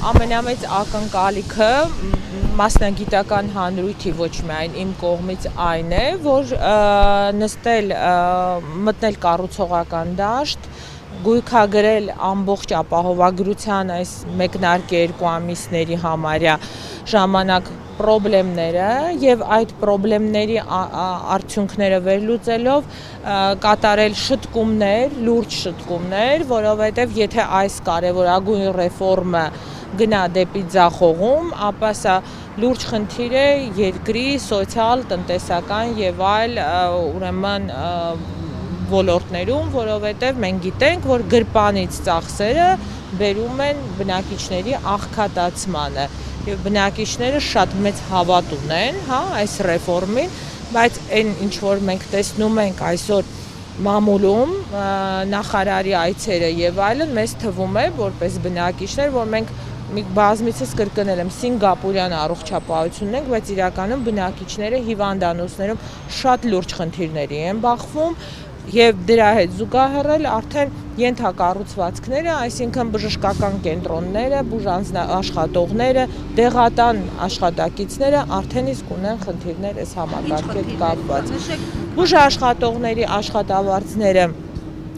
ամենամեծ ակնկալիքը մասնագիտական հանրույթի ոչ միայն իմ կողմից այն է, որ մտնել կառուցողական դաշտ, գույքագրել ամբողջ ապահովագրության այս մեկնարկի 2 ամիսների համարյա ժամանակ պրոբլեմները եւ այդ պրոբլեմների արդյունքները վերլուծելով կատարել շտկումներ, լուրջ շտկումներ, որովհետեւ եթե այս կարևորագույն ռեֆորմը գնա դեպի ձախողում, ապա սա լուրջ խնդիր է երկրի սոցիալ, տնտեսական եւ այլ ուրեմն ոլորտներում, որովհետեւ մենք գիտենք, որ գրպանից ծախսերը բերում են բնակիչների աղքատացմանը եւ բնակիչները շատ մեծ հավատ ունեն, այս ռեֆորմին, բայց այն ինչ որ մենք տեսնում ենք այսօր մամուլում նախարարի այցերը եւ այլն, մեզ թվում է որպես բնակիչներ, որ մենք բազմիցս կրկնել եմ սինգապուրյան առողջապահությունն ենք, բայց իրականում բնակիչները հիվանդանոցներում շատ լուրջ խնդիրների են բախվում եւ դրա հետ զուգահեռ արդեն ենթակառուցվածքները, այսինքն բժշկական կենտրոնները, բուժաշխատողները, դեղատան աշխատակիցները արդեն իսկ ունեն խնդիրներ այս համակարգի հետ կապված։ Բուժաշխատողների աշխատավարձները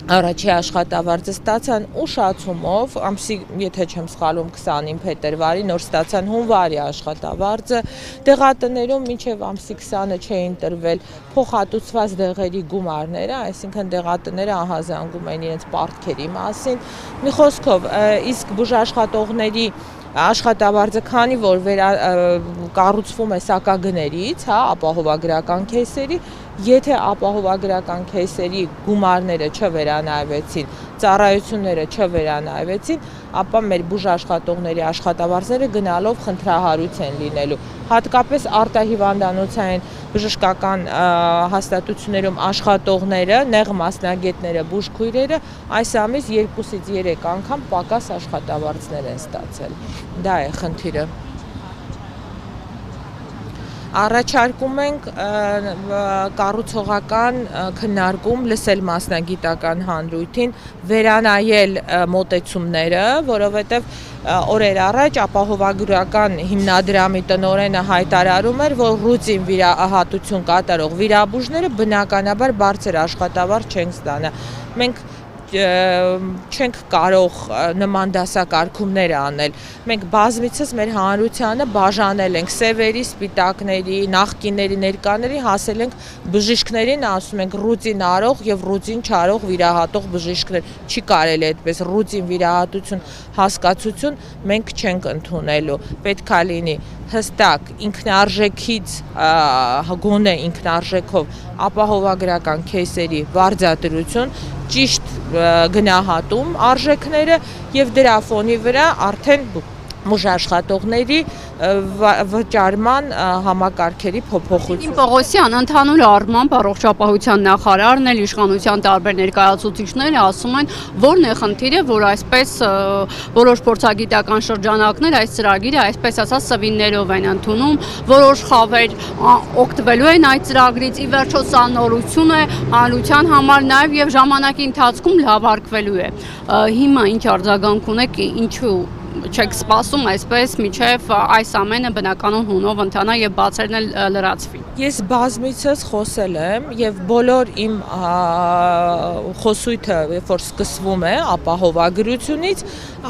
առաջի աշխատավարձը ստացան ուշացումով, ամսի, եթե չեմ սխալվում, 20-ին փետրվարի, նոր ստացան հունվարի աշխատավարձը, դեղատներում մինչև ամսի 20-ը չէին տրվել փոխհատուցված դեղերի գումարները, այսինքն դեղատները ահազանգում են իրենց պարտքերի մասին։ Մի խոսքով, իսկ բուժաշխատողների աշխատավարձը քանի որ կառուցվում է սակագներից, ապահովագրական քեյսերի, եթե ապահովագրական քեյսերի գումարները չվերանայվեցին, ծառայությունները չվերանայվեցին, ապա մեր բուժաշխատողների աշխատավարձերը գնալով խնդրահարույց են լինելու։ Հատկապես արտահիվանդանոցային բժշկական հաստատություններում աշխատողները, նեղ մասնագետները, բուժքույրերը այս ամիս 2-ից 3 անգամ պակաս աշխատավարձներ են ստացել։ Դա է խնդիրը։ Առաջարկում ենք կառուցողական քննարկում լսել մասնագիտական հանրույթին, վերանայել մոտեցումները, որովհետև օրեր առաջ ապահովագրական հիմնադրամի տնօրենը հայտարարում էր, որ ռուտին վիրահատություն կատարող վիրաբույժները բնականաբար բարձր աշխատավարձ չեն ստանա։ Մենք չենք կարող նման դասակարգումներ անել։ Մենք բազմիցս մեր հանրությանը բաժանել ենք սևերի, սպիտակների, նախկինների, ներկաների, հասել ենք բժիշկներին, ասում ենք ռուտին արող եւ ռուտին չարող վիրահատող բժիշկներ։ Չի կարելի այդպես ռուտին վիրահատություն հասկացություն մենք չենք ընդունելու։ Պետք է լինի հստակ ինքնարժեքից գոնե ինքնարժեքով ապահովագրական քեյսերի վարձատրություն, ճիշտ գնահատում արժեքները եւ դրա ֆոնի վրա արդեն բուժաշխատողների վճարման համակարգերի փոփոխություն։ Պողոսյան, ընդհանուր առմամբ առողջապահության նախարարն էլ իշխանության տարբեր ներկայացուցիչները ասում են, որն է խնդիրը, որ այսպես որոշ փորձագիտական շրջանակներ այս ծրագիրը այսպես ասած սվիններով են ընդունում, որոշ խավեր օգտվելու են այդ ծրագրից, ի վերջո սա նորություն է հանրության համար նաև եւ ժամանակի ընթացքում լավարկվելու է։ Հիմա ինչ արձագանք ունեք, ինչու չեք սպասում այսպես միջև այս ամենը բնականon հունով ընթանա եւ բացերն էլ լրացվի։ Ես բազմիցս խոսել եմ եւ բոլոր իմ խոսույթը, երբ որ սկսվում է ապահովագրությունից,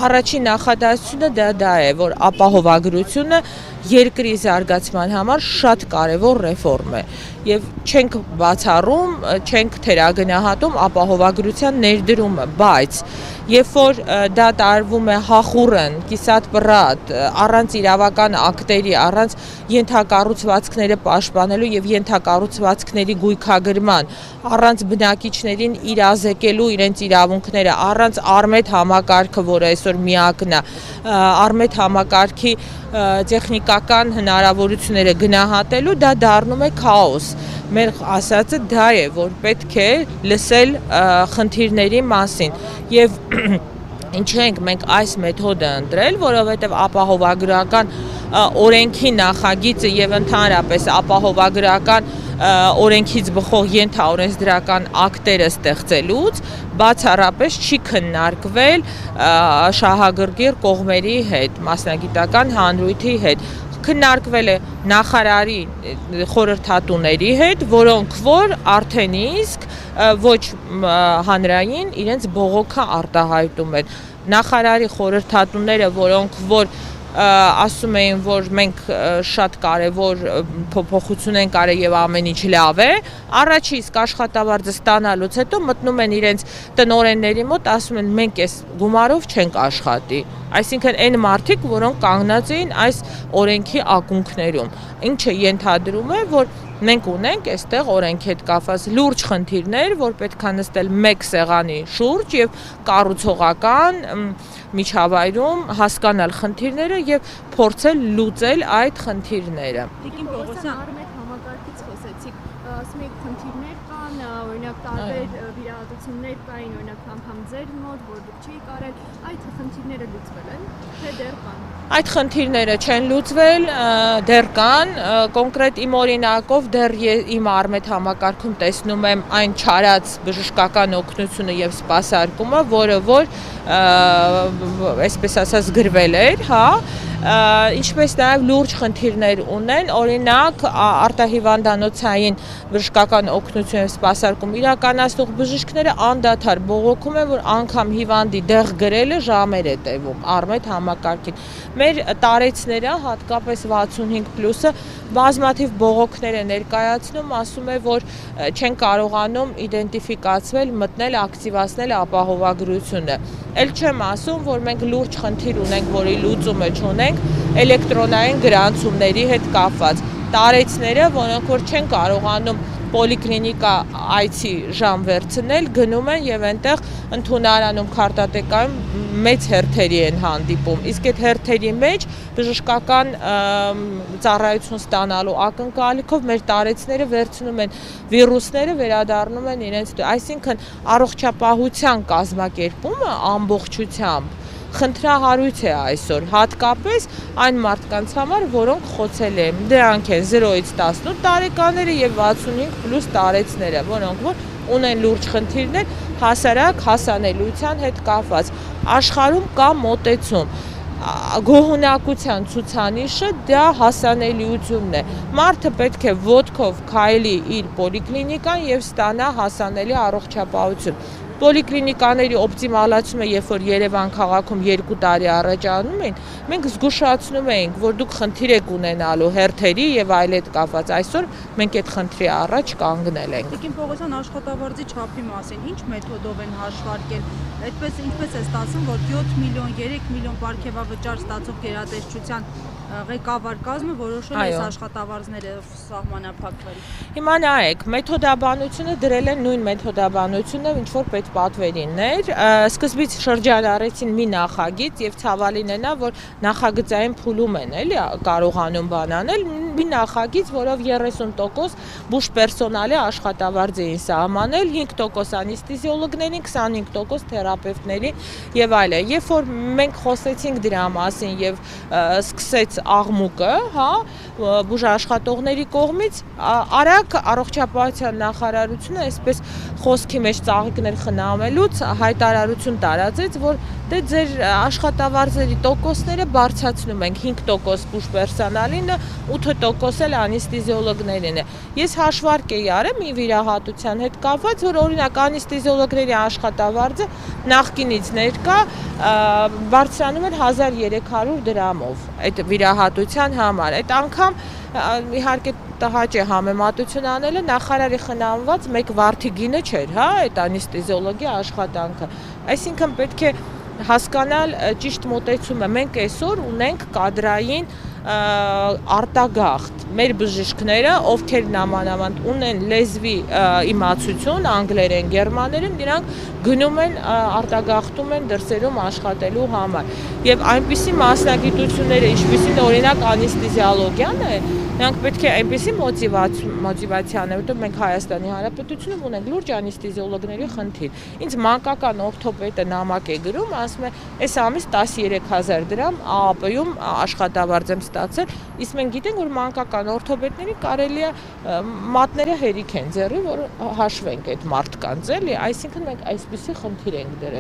առաջին նախադասությունը դա է, որ ապահովագրությունը երկրի զարգացման համար շատ կարևոր ռեֆորմ է եւ չենք բացառում, չենք թերագնահատում ապահովագրության ներդրումը, բայց երբ որ դա տարվում է հախուռն, կիսատ-պռատ, առանց իրավական ակտերի, առանց ենթակառուցվածքները պաշտպանելու եւ ենթակառուցվածքների գույքագրման, առանց բնակիչներին իրազեկելու իրենց իրավունքները, առանց Արմետ համակարգը, որը այսօր միակն է, Արմետ համակարգի տեխնիկական հնարավորությունները գնահատելու, դա դառնում է քաոս։ Մեր ասածը դա է, որ պետք է լսել խնդիրների մասին եւ ինչու ենք մենք այս մեթոդը ընտրել, որովհետեւ ապահովագրական օրենքի նախագիծը եւ ընդհանրապես ապահովագրական օրենքից բխող ենթաօրենսդրական ակտերը ստեղծելուց բացառապես չի քննարկվել շահագրգիռ կողմերի հետ, մասնագիտական հանրույթի հետ, քննարկվել է նախարարի խորհրդատուների հետ, որոնք որ արդեն իսկ ոչ հանրային իրենց բողոքը արտահայտում են։ Նախարարի խորհրդատուները, որոնք որ ասում էին, որ մենք շատ կարևոր փոփոխություն ենք արել եւ ամեն ինչ լավ է, առաջի իսկ աշխատավարձը ստանալուց հետո մտնում են իրենց տնօրենների մոտ, ասում են մենք այս գումարով չենք աշխատի։ Այսինքն այն մարդիկ, որոնք կանգնած էին այս օրենքի ակունքներում, ինչը ենթադրում է, որ մենք ունենք այստեղ օրենքի հետ կապված լուրջ խնդիրներ, որ պետք է նստել մեկ սեղանի շուրջ եւ կառուցողական միջավայրում հասկանալ խնդիրները եւ փորձել լուծել այդ խնդիրները։ Տիկին Պողոսյան Արմետ համակարգից խոսեցիք, ասում եք խնդիրներ կան, օրինակ տարբեր վիրահատություններ կային, օրինակ անգամ ձեր մոտ, որ դուք չէիք արել, այդ խնդիրները լուծվել են, թե դեռ կան։ Այդ խնդիրները չեն լուծվել, դեռ կան, կոնկրետ իմ օրինակով դեռ իմ Արմետ համակարգում տեսնում եմ այն չարած բժշկական օգնությունը եւ սպասարկումը, որը որ այսպես ասած գրվել էր, հա, ինչպես նաև լուրջ խնդիրներ ունեն, օրինակ արտահիվանդանոցային բժշկական օգնություն եւ սպասարկում իրականացնող բժիշկները անդադար բողոքում են, որ անգամ հիվանդի դեղ գրելը ժամեր է տևում Արմետ համակարգին։ Մեր տարեցները, հատկապես 65+-ը բազմաթիվ բողոքներ է ներկայացնում, ասում է, որ չեն կարողանում իդենտիֆիկացվել, մտնել, ակտիվացնել ապահովագրությունը։ Էլ չեմ ասում, որ մենք լուրջ խնդիր ունենք, որի լուծումը չունենք, էլեկտրոնային գրանցումների հետ կապված տարեցները, որոնք որ չեն կարողանում պոլիկլինիկա այցի ժամ վերցնել, գնում են եւ այնտեղ ընդունարանում քարտատեկայում մեծ հերթերի են հանդիպում։ Իսկ այդ հերթերի մեջ բժշկական ծառայություն ստանալու ակնկալիքով մեր տարեցները վերցնում են վիրուսները, վերադառնում են իրենց, այսինքն առողջապահության կազմակերպումը ամբողջությամբ խնդրահարույց է այսօր, հատկապես այն մարդկանց համար, որոնք խոցել են, դրանք են 0-ից 18 տարեկանները եւ 65+ տարեցները, որոնք որ ունեն լուրջ խնդիրներ հասարակ հասանելիության հետ կապված։ Աշխարհում կա մոտեցում, գոհունակության ցուցանիշը դա հասանելիությունն է։ Մարդը պետք է ոտքով քայլի իր պոլիկլինիկան եւ ստանա հասանելի առողջապահություն։ Պոլիկլինիկաների օպտիմալացումը, երբ որ Երևան քաղաքում 2 տարի առաջ անում են, մենք զգուշացնում էինք, որ դուք խնդիր եք ունենալու հերթերի եւ այլ հետ կապված։ Այսօր մենք այդ խնդրի առաջ կանգնել ենք։ Տիկին Պողոսյան, աշխատավարձի չափի մասին ինչ մեթոդով են հաշվարկել։ Այդպես ինչպես է ստացվում, որ 7 միլիոն, 3 միլիոն պարգևավճար ստացող գերատեսչության ղեկավար կազմը որոշել է այս աշխատավարձները սահմանափակվել։ Հիմա նայեք, մեթոդաբանությունը դրել են նույն մեթոդաբանությունը, ինչ որ պետպատվերիններ, սկզբից շրջանառեցին մի նախագիծ եւ ցավալին է նա, որ նախագծային փուլում են, էլի, կարողանում բանանել մի նախագիծ, որով 30% բուժ պերսոնալի աշխատավարձ էին սահմանել, 5% անեստեզիոլոգներին, 25% թերապևտներին եւ այլն։ Երբ որ մենք խոսեցինք դրա մասին եւ սկսեց աղմուկը, հա, բուժաշխատողների կողմից, արագ առողջապահության նախարարությունը այսպես խոսքի մեջ ծաղիկներ խնամելուց հայտարարություն տարածեց, որ դե ձեր աշխատավարձերի տոկոսները բարձրացնում ենք, 5% բուժ պերսոնալին, 8% էլ անեստեզիոլոգներին է։ Ես հաշվարկ էի արել մի վիրահատության հետ կապված, որ օրինակ անեստեզիոլոգների աշխատավարձը նախկինից ներկա բարձրանում էր 1300 դրամով այդ վիրահատության համար։ Այդ անգամ իհարկե տհաճ է համեմատություն անելը, նախարարի խնամված մեկ վարդի գինը չէր, հա, այդ անեստեզիոլոգի աշխատանքը։ Այսինքն պետք է հասկանալ ճիշտ մոտեցումը։ Մենք այսօր ունենք կադրային արտագաղթ։ Մեր բժիշկները, ովքեր նամանավանդ ունեն լեզվի իմացություն, անգլերեն, գերմաներեն, նրանք գնում են արտագաղթում են դրսերում աշխատելու համար։ Եվ այնպիսի մասնագիտությունները, ինչպիսին օրինակ անեստեզիոլոգիան է, նրանք պետք է այնպիսի մոտիվացիան է, որտեղ մենք Հայաստանի Հանրապետությունում ունենք լուրջ անեստեզիոլոգների խնդիր։ Ինձ մանկական օրթոպեդը նամակ է գրում, ասում է, այս ամիս 13000 դրամ ԱԱՊ-ում աշխատավարձ եմ ստացել, իսկ մենք գիտենք, որ մանկական օրթոպեդների կարելի է մատները հերիք են ձեռի, որ հաշվենք այդ մարդկանց, էլի, այսինքն մենք այսպիսի խնդիր ենք դրել։